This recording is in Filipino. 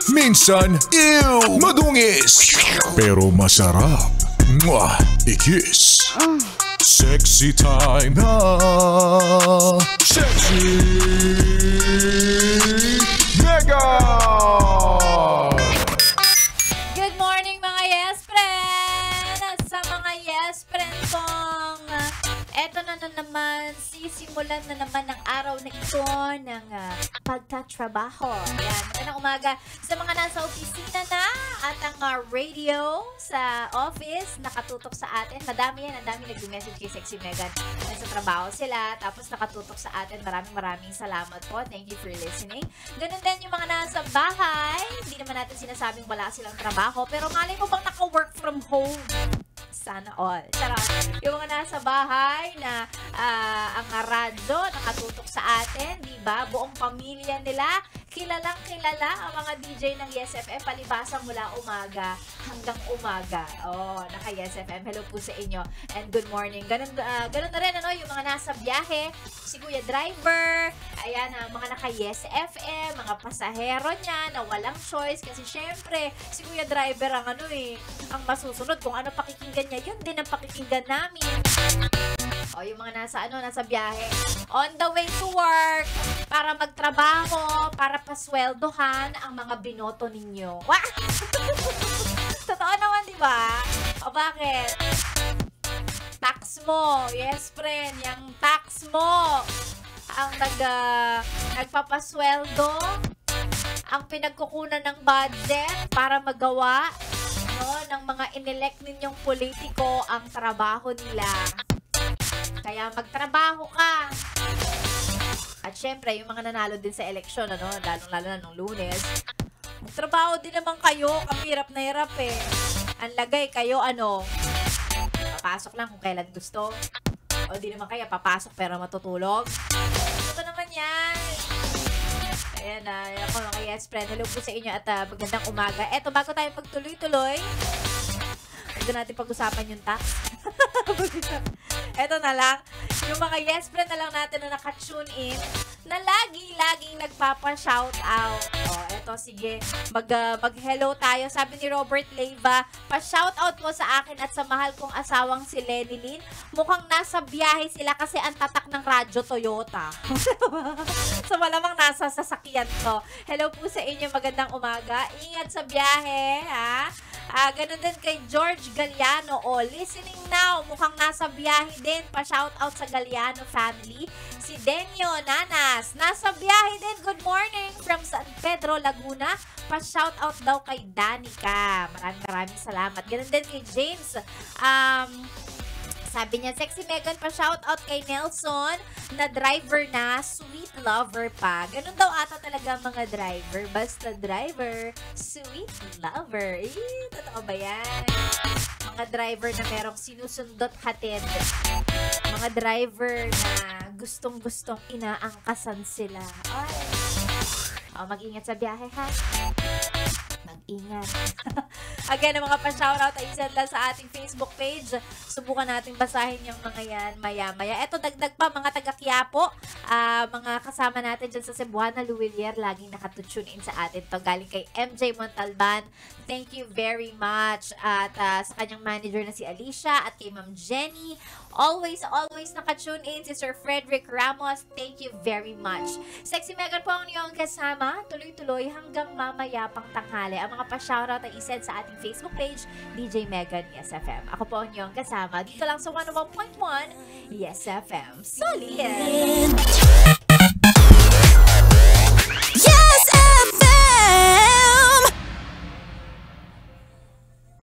Minsan, ew, madungis. Pero masarap. Mwah, ikis. Sexy time na. Sexy Mega! Good morning mga yes friend! Sa mga yes friend kong eto na naman, sisimulan na naman ng araw na ito ng pagtatrabaho. Yan, magandang umaga sa mga nasa opisina na at ang radio sa office nakatutok sa atin. Madami yan, ang dami nag-message kay Sexy Megan. Nasa trabaho sila, tapos nakatutok sa atin. Maraming salamat po. Thank you for listening. Ganun din yung mga nasa bahay. Hindi naman natin sinasabing wala silang trabaho, pero malay mo bang naka-work from home? Sana all. Charot. Yung mga nasa bahay na ang radyo nakatutok sa atin, di ba? Buong pamilya nila, kilalang kilala ang mga DJ ng Yes FM palibasa mula umaga hanggang umaga. Oh, naka Yes FM. Hello po sa inyo and good morning. Ganun na rin ano, yung mga nasa biyahe, si Kuya Driver, ayan, mga naka Yes FM, mga pasahero niya na walang choice kasi syempre si Kuya Driver ang ang masusunod kung ano pakikinggan niya, yun din ang pakikinggan namin. O, yung mga nasa biyahe, on the way to work, para magtrabaho, para pasweldohan ang mga binoto ninyo. Wah! Totoo naman, di ba? O, bakit? Tax mo. Yes, friend. Yung tax mo ang nagpapasweldo, ang pinagkukunan ng budget para magawa ng mga inelect ninyong politiko ang trabaho nila. Kaya magtrabaho ka. At syempre, yung mga nanalo din sa eleksyon, lalong-lalo na nung Lunes, magtrabaho din naman kayo. Kami hirap na hirap eh. Ang lagay kayo, papasok lang kung kailan gusto. O di naman kaya papasok pero matutulog. Ito naman yan. Ayan ako mga yes friend. Hello po sa inyo at magandang umaga. Eto, bago tayo pagtuloy-tuloy, huwag natin pag-usapan yung tax. Eto na lang, yung mga yes friend na lang natin na naka-tune in, na laging nagpapa-shoutout. O, eto, sige, mag-hello tayo. Sabi ni Robert Leiva, pa-shoutout mo sa akin at sa mahal kong asawang si Lenny Lynn. Mukhang nasa biyahe sila kasi ang tatak ng radyo Toyota. So, malamang nasa sasakyan to. Hello po sa inyo, magandang umaga. Ingat sa biyahe, ha? Ganun din kay George Galliano. O, listening now. Mukhang nasa biyahe din. Pa-shoutout sa Galliano family. Si Denyo Nanas. Nasa biyahe din. Good morning from San Pedro, Laguna. Pa-shoutout daw kay Danica. Maraming salamat. Ganun din kay James. Sabi niya, Sexy Megan, pa-shoutout kay Nelson na driver na, sweet lover pa. Ganun daw ata talaga mga driver. Basta driver, sweet lover. Totoo ba yan? Mga driver na merong sinusundot hatid. Mga driver na gustong-gustong inaangkasan sila. Ay. Mag-ingat sa biyahe, ha? Mag-ingat. Again, mga pa-shoutout ay isend lang sa ating Facebook page. Subukan natin basahin yung mga yan maya-maya. Eto, dagdag pa mga taga-Quiapo. Mga kasama natin dyan sa Cebuana, Luwilier, laging nakatutune in sa atin to. Galing kay MJ Montalban. Thank you very much. At sa kanyang manager na si Alicia at kay Ma'am Jenny. Always nakatune in si Sir Frederick Ramos. Thank you very much. Sexy Megan po ang iyong kasama. Tuloy-tuloy hanggang mamaya pang tanghali. Ang mga pa-shoutout ay isend sa ating Facebook page, DJ Megan Yes FM. Ako po ang iyong kasama. Dito lang sa 101.1 Yes FM. Solid!